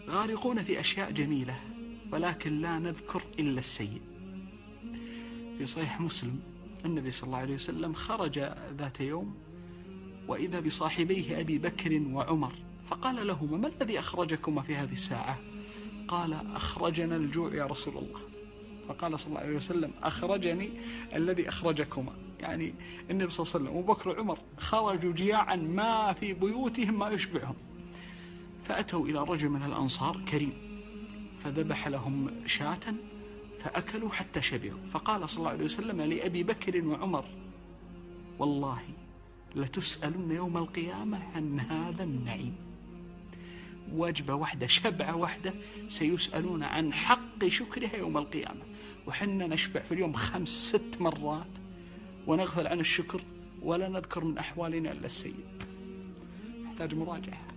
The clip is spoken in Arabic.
غارقون في أشياء جميلة ولكن لا نذكر إلا السيء. في صحيح مسلم النبي صلى الله عليه وسلم خرج ذات يوم وإذا بصاحبيه أبي بكر وعمر، فقال لهما: ما الذي أخرجكما في هذه الساعة؟ قال: أخرجنا الجوع يا رسول الله. فقال صلى الله عليه وسلم: أخرجني الذي أخرجكما. يعني النبي صلى الله عليه وسلم وأبو بكر وعمر خرجوا جياعا ما في بيوتهم ما يشبعهم، فأتوا إلى رجل من الأنصار كريم فذبح لهم شاة فأكلوا حتى شبعوا. فقال صلى الله عليه وسلم لأبي بكر وعمر: والله لتسألن يوم القيامة عن هذا النعيم. وجبة واحدة، شبعة واحدة، سيسألون عن حق شكرها يوم القيامة. وحنا نشبع في اليوم 5-6 مرات ونغفل عن الشكر ولا نذكر من أحوالنا إلا السيء. يحتاج مراجعة.